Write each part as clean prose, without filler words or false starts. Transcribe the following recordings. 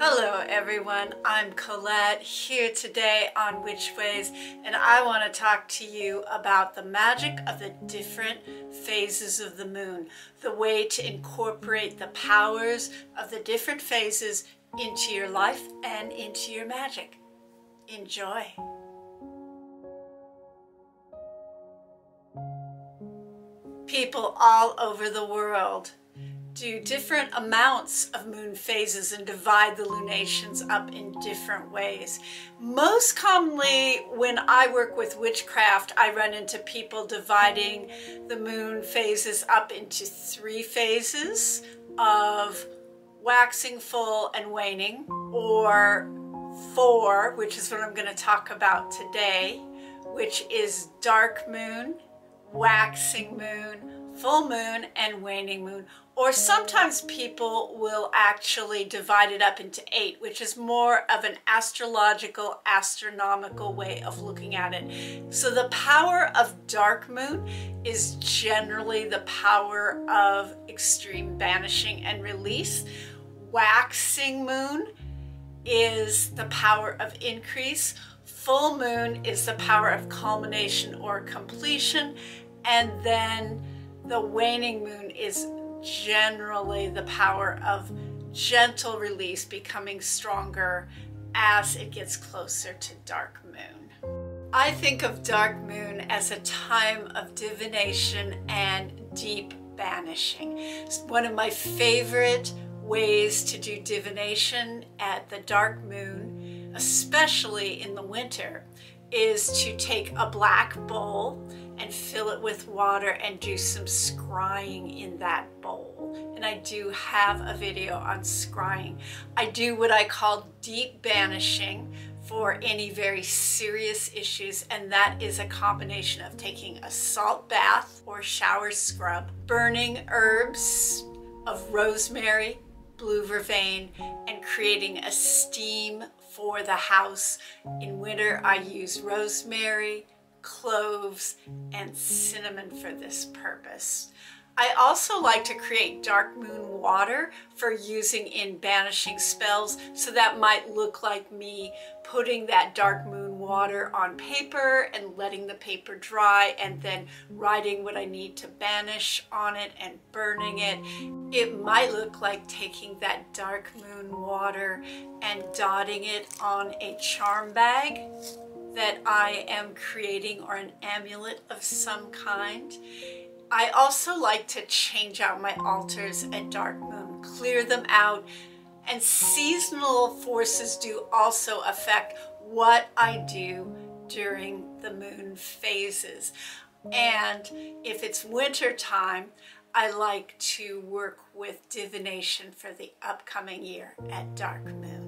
Hello everyone, I'm Colette here today on Witch Ways, and I want to talk to you about the magic of the different phases of the moon, the way to incorporate the powers of the different phases into your life and into your magic. Enjoy! People all over the world do different amounts of moon phases and divide the lunations up in different ways. Most commonly, when I work with witchcraft, I run into people dividing the moon phases up into 3 phases of waxing full and waning, or 4, which is what I'm going to talk about today, which is dark moon, waxing moon, full moon, and waning moon. Or sometimes people will actually divide it up into 8, which is more of an astrological, astronomical way of looking at it. So the power of dark moon is generally the power of extreme banishing and release. Waxing moon is the power of increase. Full moon is the power of culmination or completion. And then the waning moon is generally the power of gentle release, becoming stronger as it gets closer to dark moon. I think of dark moon as a time of divination and deep banishing. It's one of my favorite ways to do divination at the dark moon, especially in the winter, is to take a black bowl and fill it with water and do some scrying in that bowl. And I do have a video on scrying. I do what I call deep banishing for any very serious issues, and that is a combination of taking a salt bath or shower scrub, burning herbs of rosemary, blue vervain, and creating a steam for the house. In winter, I use rosemary, cloves, and cinnamon for this purpose. I also like to create dark moon water for using in banishing spells, so that might look like me putting that dark moon water on paper and letting the paper dry and then writing what I need to banish on it and burning it. It might look like taking that dark moon water and dotting it on a charm bag that I am creating, or an amulet of some kind. I also like to change out my altars at dark moon, clear them out, and seasonal forces do also affect what I do during the moon phases. And if it's winter time, I like to work with divination for the upcoming year at dark moon.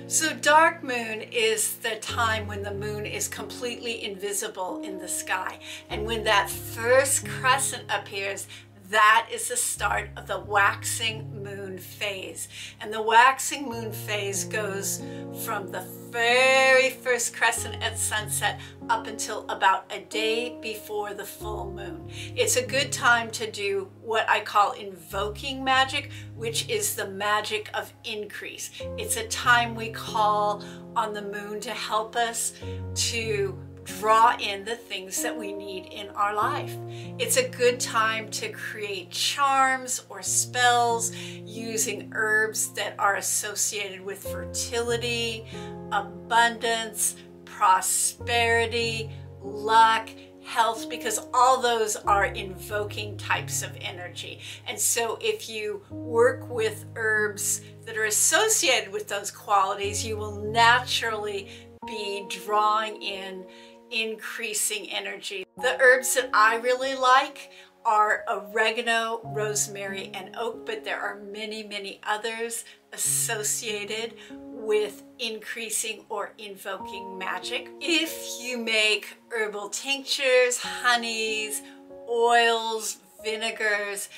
So dark moon is the time when the moon is completely invisible in the sky. And when that first crescent appears, that is the start of the waxing moon phase. And the waxing moon phase goes from the very first crescent at sunset up until about a day before the full moon. It's a good time to do what I call invoking magic, which is the magic of increase. It's a time we call on the moon to help us to draw in the things that we need in our life. It's a good time to create charms or spells using herbs that are associated with fertility, abundance, prosperity, luck, health, because all those are invoking types of energy. And so if you work with herbs that are associated with those qualities, you will naturally be drawing in increasing energy. The herbs that I really like are oregano, rosemary, and oak, but there are many, many others associated with increasing or invoking magic. If you make herbal tinctures, honeys, oils, vinegars,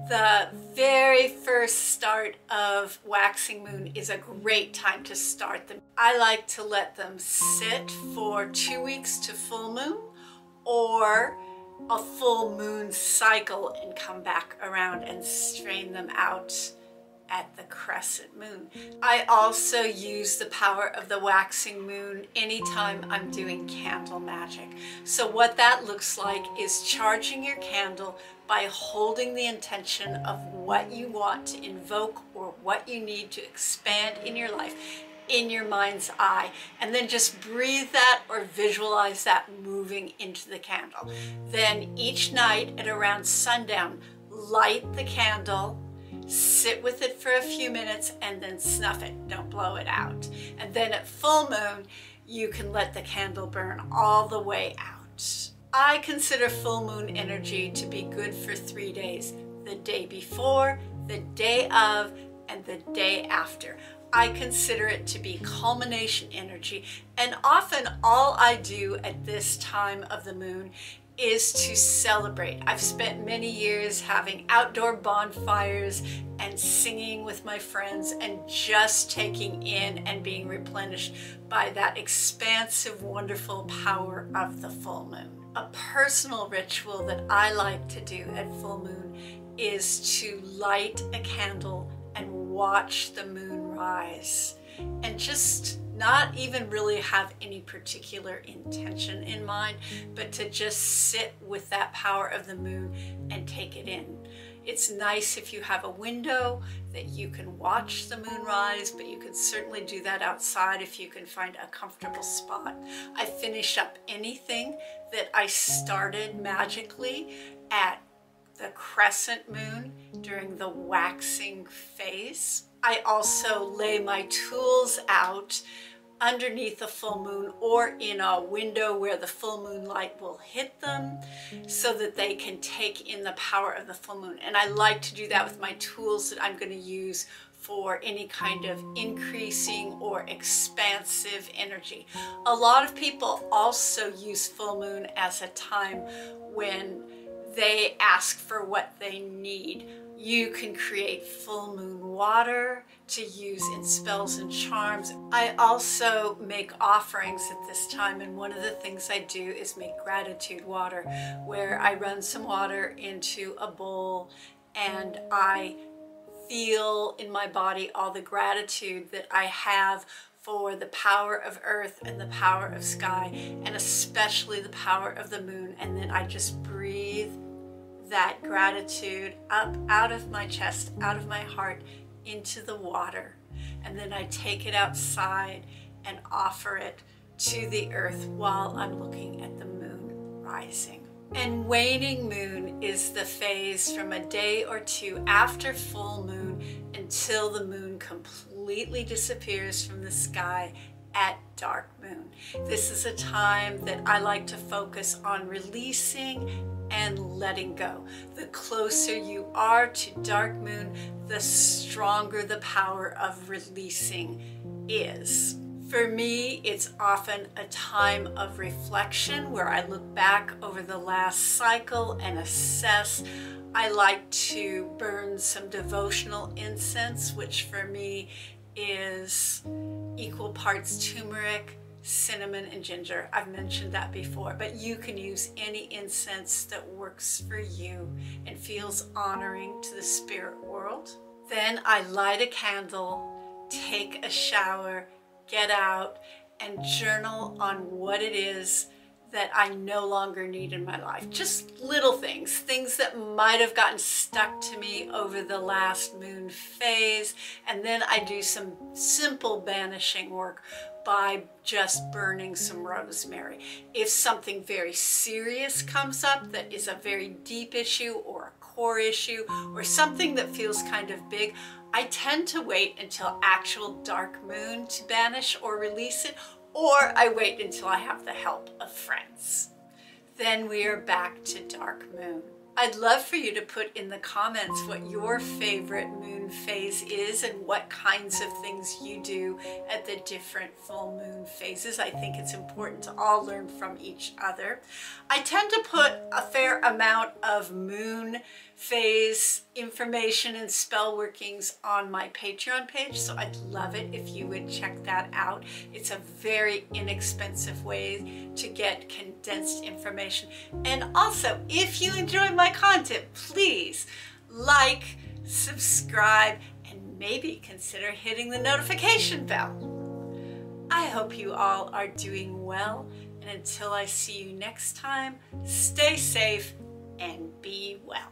the very first start of waxing moon is a great time to start them. I like to let them sit for 2 weeks to full moon, or a full moon cycle, and come back around and strain them out at the crescent moon. I also use the power of the waxing moon anytime I'm doing candle magic. So what that looks like is charging your candle by holding the intention of what you want to invoke or what you need to expand in your life in your mind's eye, and then just breathe that or visualize that moving into the candle. Then each night at around sundown, light the candle, sit with it for a few minutes, and then snuff it. Don't blow it out. And then at full moon, you can let the candle burn all the way out. I consider full moon energy to be good for 3 days: the day before, the day of, and the day after. I consider it to be culmination energy, and often all I do at this time of the moon is to celebrate. I've spent many years having outdoor bonfires and singing with my friends and just taking in and being replenished by that expansive, wonderful power of the full moon. A personal ritual that I like to do at full moon is to light a candle and watch the moon rise, and just not even really have any particular intention in mind, but to just sit with that power of the moon and take it in. It's nice if you have a window that you can watch the moon rise, but you can certainly do that outside if you can find a comfortable spot. I finish up anything that I started magically at the crescent moon during the waxing phase. I also lay my tools out underneath the full moon or in a window where the full moon light will hit them so that they can take in the power of the full moon. And I like to do that with my tools that I'm going to use for any kind of increasing or expansive energy. A lot of people also use full moon as a time when they ask for what they need. You can create full moon water to use in spells and charms. I also make offerings at this time, and one of the things I do is make gratitude water, where I run some water into a bowl and I feel in my body all the gratitude that I have for the power of earth and the power of sky, and especially the power of the moon. And then I just breathe that gratitude up out of my chest, out of my heart, into the water. And then I take it outside and offer it to the earth while I'm looking at the moon rising. And waning moon is the phase from a day or two after full moon until the moon completely disappears from the sky at dark moon. This is a time that I like to focus on releasing and letting go. The closer you are to dark moon, the stronger the power of releasing is. For me, it's often a time of reflection where I look back over the last cycle and assess. I like to burn some devotional incense, which for me is equal parts turmeric, cinnamon, and ginger. I've mentioned that before, but you can use any incense that works for you and feels honoring to the spirit world. Then I light a candle, take a shower, get out, and journal on what it is that I no longer need in my life. Just little things, things that might have gotten stuck to me over the last moon phase. And then I do some simple banishing work by just burning some rosemary. If something very serious comes up that is a very deep issue or a core issue or something that feels kind of big, I tend to wait until actual dark moon to banish or release it, or I wait until I have the help of friends. Then we are back to dark moon. I'd love for you to put in the comments what your favorite moon phase is and what kinds of things you do at the different full moon phases. I think it's important to all learn from each other. I tend to put a fair amount of moon phase information and spell workings on my Patreon page, so I'd love it if you would check that out. It's a very inexpensive way to get condensed information. And also, if you enjoy my content, please like, subscribe, and maybe consider hitting the notification bell. I hope you all are doing well, and until I see you next time, stay safe and be well.